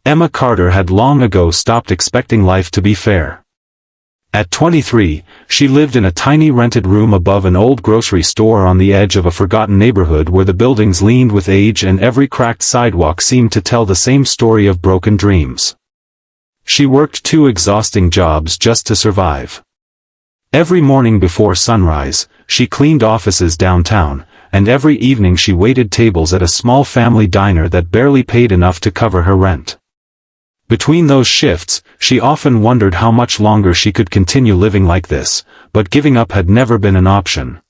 Emma Carter had long ago stopped expecting life to be fair. At 23, she lived in a tiny rented room above an old grocery store on the edge of a forgotten neighborhood where the buildings leaned with age and every cracked sidewalk seemed to tell the same story of broken dreams. She worked 2 exhausting jobs just to survive. Every morning before sunrise, she cleaned offices downtown, and every evening she waited tables at a small family diner that barely paid enough to cover her rent. Between those shifts, she often wondered how much longer she could continue living like this, but giving up had never been an option.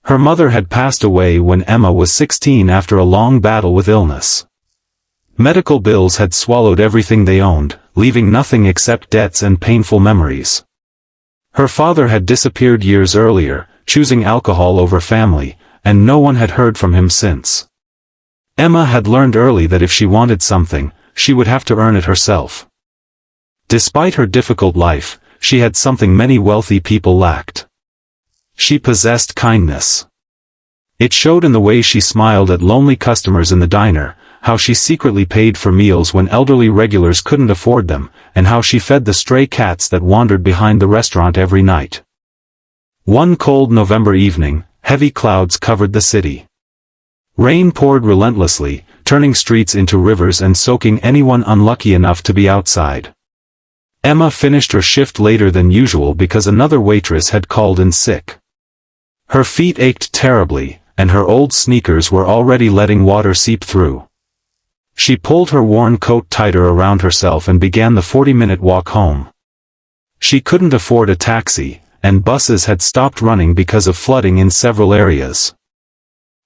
Her mother had passed away when Emma was 16 after a long battle with illness. Medical bills had swallowed everything they owned, leaving nothing except debts and painful memories. Her father had disappeared years earlier, choosing alcohol over family, and no one had heard from him since. Emma had learned early that if she wanted something, she would have to earn it herself. Despite her difficult life, she had something many wealthy people lacked. She possessed kindness. It showed in the way she smiled at lonely customers in the diner, how she secretly paid for meals when elderly regulars couldn't afford them, and how she fed the stray cats that wandered behind the restaurant every night. One cold November evening, heavy clouds covered the city. Rain poured relentlessly, turning streets into rivers and soaking anyone unlucky enough to be outside. Emma finished her shift later than usual because another waitress had called in sick. Her feet ached terribly, and her old sneakers were already letting water seep through. She pulled her worn coat tighter around herself and began the 40-minute walk home. She couldn't afford a taxi, and buses had stopped running because of flooding in several areas.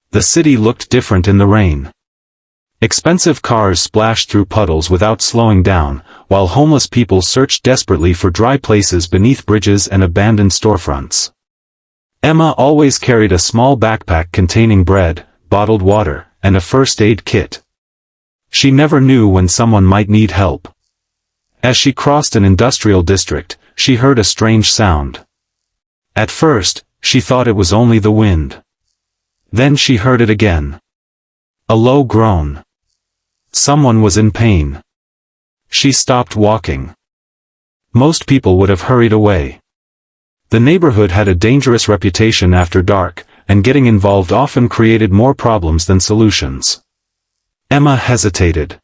The city looked different in the rain. Expensive cars splashed through puddles without slowing down, while homeless people searched desperately for dry places beneath bridges and abandoned storefronts. Emma always carried a small backpack containing bread, bottled water, and a first aid kit. She never knew when someone might need help. As she crossed an industrial district, she heard a strange sound. At first, she thought it was only the wind. Then she heard it again. A low groan. Someone was in pain. She stopped walking. Most people would have hurried away. The neighborhood had a dangerous reputation after dark, and getting involved often created more problems than solutions. Emma hesitated.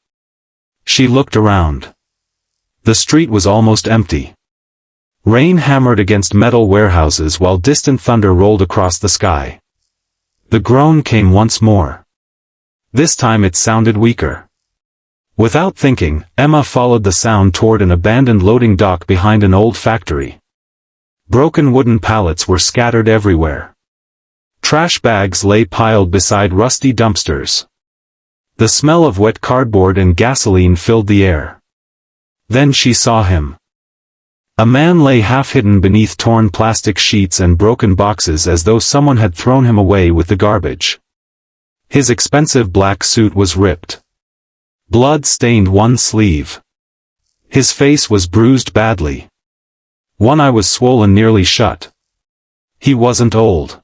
She looked around. The street was almost empty. Rain hammered against metal warehouses while distant thunder rolled across the sky. The groan came once more. This time it sounded weaker. Without thinking, Emma followed the sound toward an abandoned loading dock behind an old factory. Broken wooden pallets were scattered everywhere. Trash bags lay piled beside rusty dumpsters. The smell of wet cardboard and gasoline filled the air. Then she saw him. A man lay half-hidden beneath torn plastic sheets and broken boxes as though someone had thrown him away with the garbage. His expensive black suit was ripped. Blood stained one sleeve. His face was bruised badly. One eye was swollen nearly shut. He wasn't old.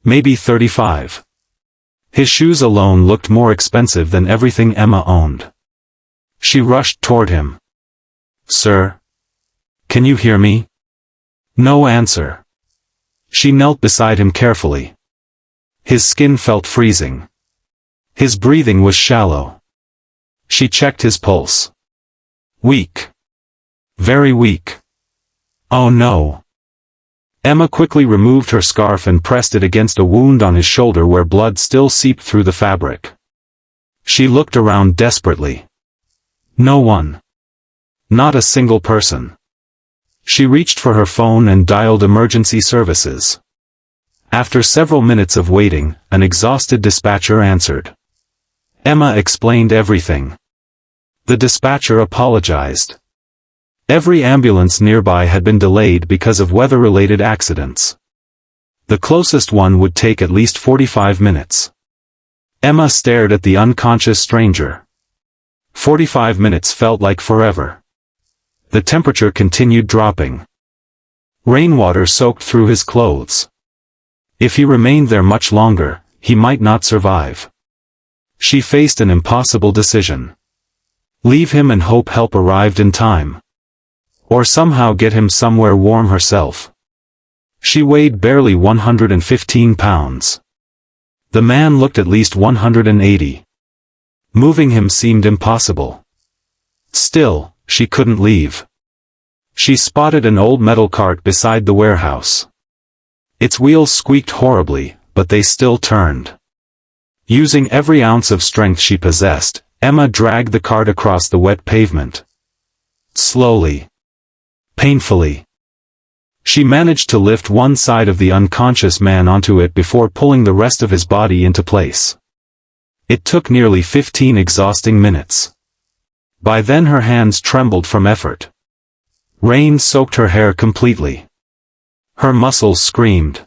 Maybe 35. His shoes alone looked more expensive than everything Emma owned. She rushed toward him. "Sir? Can you hear me?" No answer. She knelt beside him carefully. His skin felt freezing. His breathing was shallow. She checked his pulse. Weak. Very weak. Oh no. Emma quickly removed her scarf and pressed it against a wound on his shoulder where blood still seeped through the fabric. She looked around desperately. No one. Not a single person. She reached for her phone and dialed emergency services. After several minutes of waiting, an exhausted dispatcher answered. Emma explained everything. The dispatcher apologized. Every ambulance nearby had been delayed because of weather-related accidents. The closest one would take at least 45 minutes. Emma stared at the unconscious stranger. 45 minutes felt like forever. The temperature continued dropping. Rainwater soaked through his clothes. If he remained there much longer, he might not survive. She faced an impossible decision. Leave him and hope help arrived in time. Or somehow get him somewhere warm herself. She weighed barely 115 pounds. The man looked at least 180. Moving him seemed impossible. Still, she couldn't leave. She spotted an old metal cart beside the warehouse. Its wheels squeaked horribly, but they still turned. Using every ounce of strength she possessed, Emma dragged the cart across the wet pavement. Slowly. Painfully. She managed to lift one side of the unconscious man onto it before pulling the rest of his body into place. It took nearly 15 exhausting minutes. By then her hands trembled from effort. Rain soaked her hair completely. Her muscles screamed.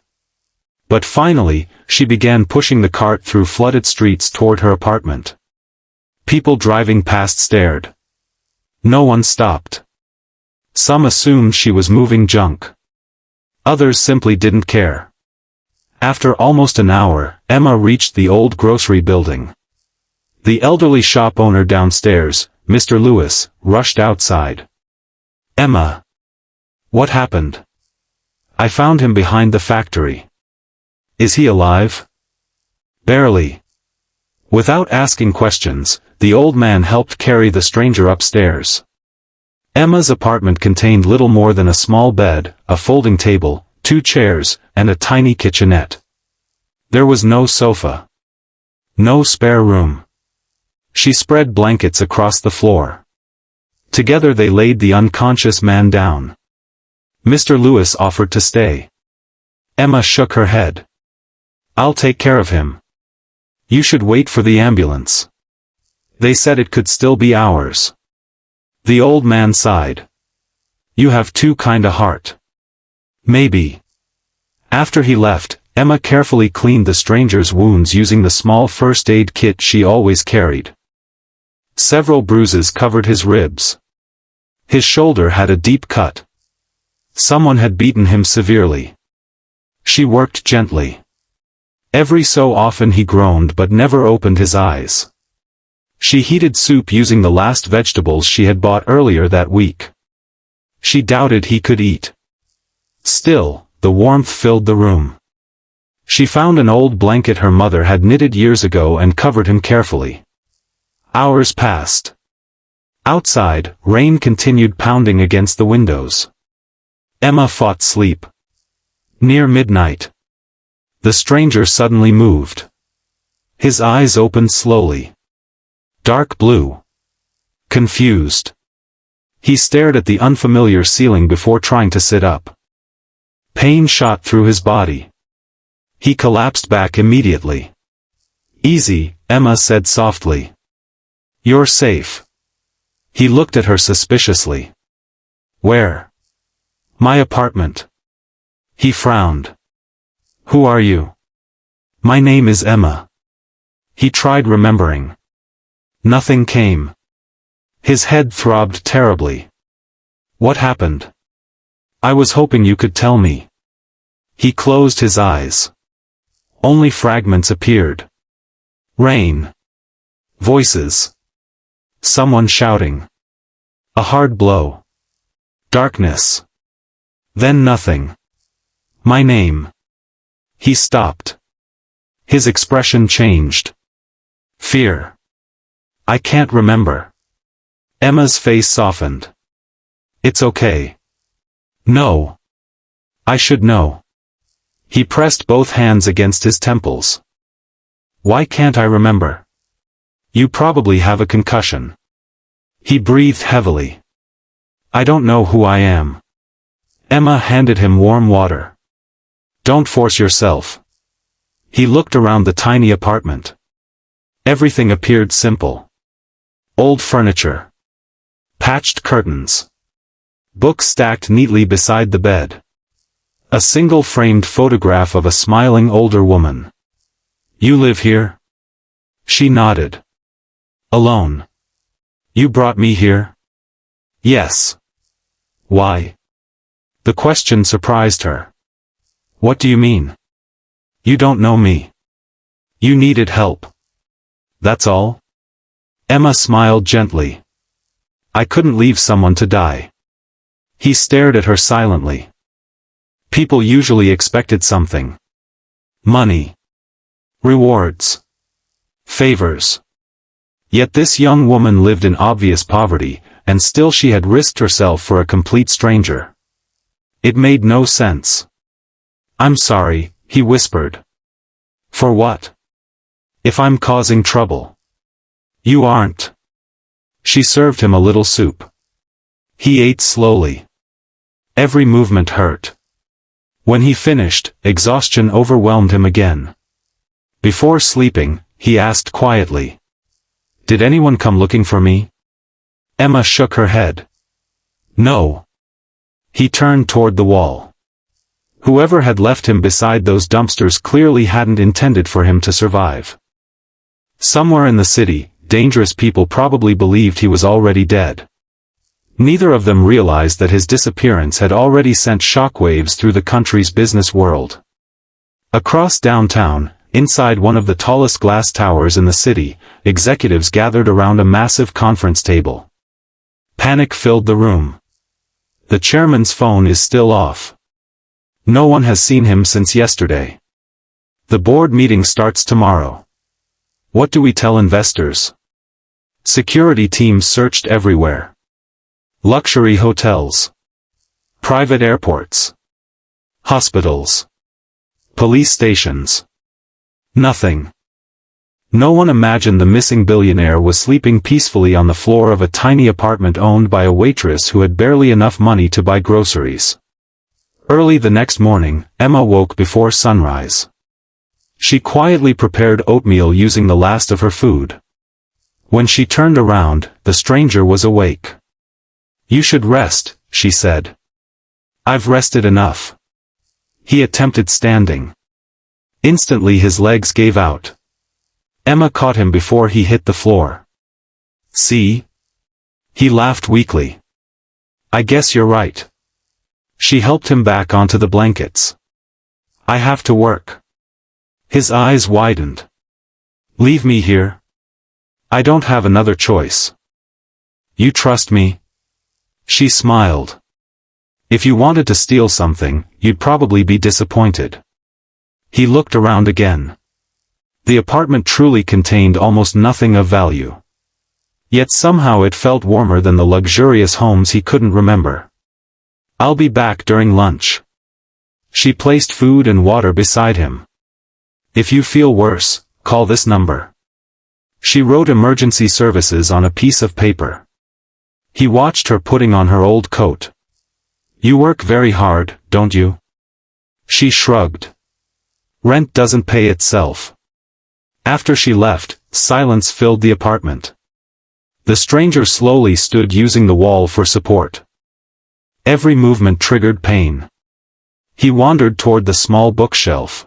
But finally, she began pushing the cart through flooded streets toward her apartment. People driving past stared. No one stopped. Some assumed she was moving junk. Others simply didn't care. After almost an hour, Emma reached the old grocery building. The elderly shop owner downstairs, Mr. Lewis, rushed outside. Emma. What happened? I found him behind the factory. Is he alive? Barely. Without asking questions, the old man helped carry the stranger upstairs. Emma's apartment contained little more than a small bed, a folding table, 2 chairs, and a tiny kitchenette. There was no sofa. No spare room. She spread blankets across the floor. Together they laid the unconscious man down. Mr. Lewis offered to stay. Emma shook her head. I'll take care of him. You should wait for the ambulance. They said it could still be hours. The old man sighed. You have too kind a heart. Maybe. After he left, Emma carefully cleaned the stranger's wounds using the small first aid kit she always carried. Several bruises covered his ribs. His shoulder had a deep cut. Someone had beaten him severely. She worked gently. Every so often he groaned but never opened his eyes. She heated soup using the last vegetables she had bought earlier that week. She doubted he could eat. Still, the warmth filled the room. She found an old blanket her mother had knitted years ago and covered him carefully. Hours passed. Outside, rain continued pounding against the windows. Emma fought sleep. Near midnight. The stranger suddenly moved. His eyes opened slowly. Dark blue. Confused. He stared at the unfamiliar ceiling before trying to sit up. Pain shot through his body. He collapsed back immediately. Easy, Emma said softly. You're safe. He looked at her suspiciously. Where? My apartment. He frowned. Who are you? My name is Emma. He tried remembering. Nothing came. His head throbbed terribly. What happened? I was hoping you could tell me. He closed his eyes. Only fragments appeared. Rain. Voices. Someone shouting. A hard blow. Darkness. Then nothing. My name. He stopped. His expression changed. Fear. I can't remember. Emma's face softened. It's okay. No. I should know. He pressed both hands against his temples. Why can't I remember? You probably have a concussion. He breathed heavily. I don't know who I am. Emma handed him warm water. Don't force yourself. He looked around the tiny apartment. Everything appeared simple. Old furniture. Patched curtains. Books stacked neatly beside the bed. A single framed photograph of a smiling older woman. You live here? She nodded. Alone. You brought me here? Yes. Why? The question surprised her. What do you mean? You don't know me. You needed help. That's all? Emma smiled gently. I couldn't leave someone to die. He stared at her silently. People usually expected something. Money. Rewards. Favors. Yet this young woman lived in obvious poverty, and still she had risked herself for a complete stranger. It made no sense. I'm sorry, he whispered. For what? If I'm causing trouble. You aren't. She served him a little soup. He ate slowly. Every movement hurt. When he finished, exhaustion overwhelmed him again. Before sleeping, he asked quietly. Did anyone come looking for me? Emma shook her head. No. He turned toward the wall. Whoever had left him beside those dumpsters clearly hadn't intended for him to survive. Somewhere in the city, dangerous people probably believed he was already dead. Neither of them realized that his disappearance had already sent shockwaves through the country's business world. Across downtown, inside one of the tallest glass towers in the city, executives gathered around a massive conference table. Panic filled the room. The chairman's phone is still off. No one has seen him since yesterday. The board meeting starts tomorrow. What do we tell investors? Security teams searched everywhere. Luxury hotels. Private airports. Hospitals. Police stations. Nothing. No one imagined the missing billionaire was sleeping peacefully on the floor of a tiny apartment owned by a waitress who had barely enough money to buy groceries. Early the next morning, Emma woke before sunrise. She quietly prepared oatmeal using the last of her food. When she turned around, the stranger was awake. You should rest, she said. I've rested enough. He attempted standing. Instantly his legs gave out. Emma caught him before he hit the floor. See? He laughed weakly. I guess you're right. She helped him back onto the blankets. I have to work. His eyes widened. Leave me here. I don't have another choice. You trust me? She smiled. If you wanted to steal something, you'd probably be disappointed. He looked around again. The apartment truly contained almost nothing of value. Yet somehow it felt warmer than the luxurious homes he couldn't remember. I'll be back during lunch. She placed food and water beside him. If you feel worse, call this number. She wrote emergency services on a piece of paper. He watched her putting on her old coat. You work very hard, don't you? She shrugged. Rent doesn't pay itself. After she left, silence filled the apartment. The stranger slowly stood using the wall for support. Every movement triggered pain. He wandered toward the small bookshelf.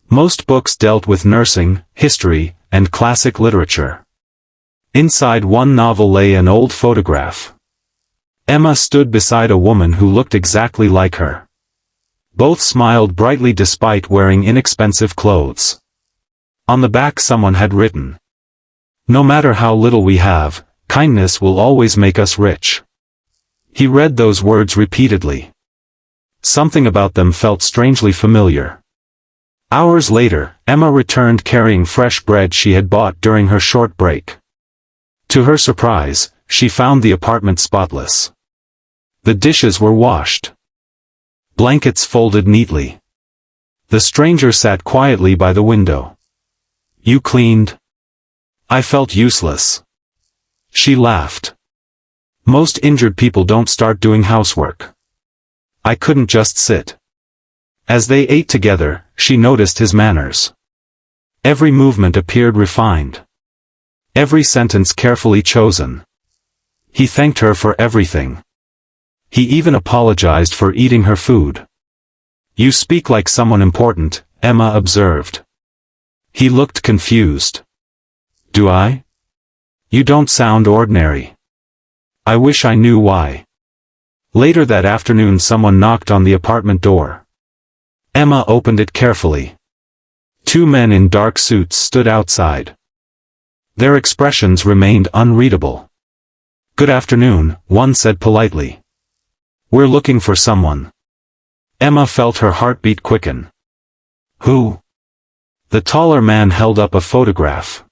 Most books dealt with nursing, history, and classic literature. Inside one novel lay an old photograph. Emma stood beside a woman who looked exactly like her. Both smiled brightly despite wearing inexpensive clothes. On the back someone had written, "No matter how little we have, kindness will always make us rich." He read those words repeatedly. Something about them felt strangely familiar. Hours later, Emma returned carrying fresh bread she had bought during her short break. To her surprise, she found the apartment spotless. The dishes were washed. Blankets folded neatly. The stranger sat quietly by the window. You cleaned? I felt useless. She laughed. Most injured people don't start doing housework. I couldn't just sit. As they ate together, she noticed his manners. Every movement appeared refined. Every sentence carefully chosen. He thanked her for everything. He even apologized for eating her food. You speak like someone important, Emma observed. He looked confused. Do I? You don't sound ordinary. I wish I knew why. Later that afternoon someone knocked on the apartment door. Emma opened it carefully. Two men in dark suits stood outside. Their expressions remained unreadable. "Good afternoon," one said politely. "We're looking for someone." Emma felt her heartbeat quicken. "Who?" The taller man held up a photograph.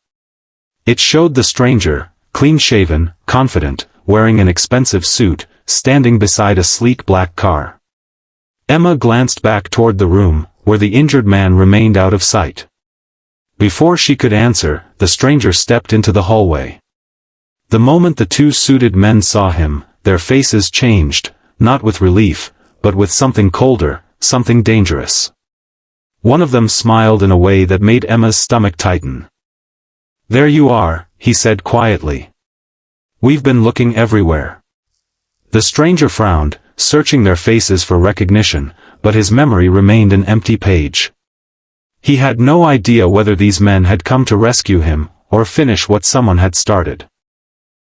It showed the stranger, clean-shaven, confident, wearing an expensive suit, standing beside a sleek black car. Emma glanced back toward the room, where the injured man remained out of sight. Before she could answer, the stranger stepped into the hallway. The moment the two suited men saw him, their faces changed, not with relief, but with something colder, something dangerous. One of them smiled in a way that made Emma's stomach tighten. "There you are," he said quietly. "We've been looking everywhere." The stranger frowned, searching their faces for recognition, but his memory remained an empty page. He had no idea whether these men had come to rescue him, or finish what someone had started.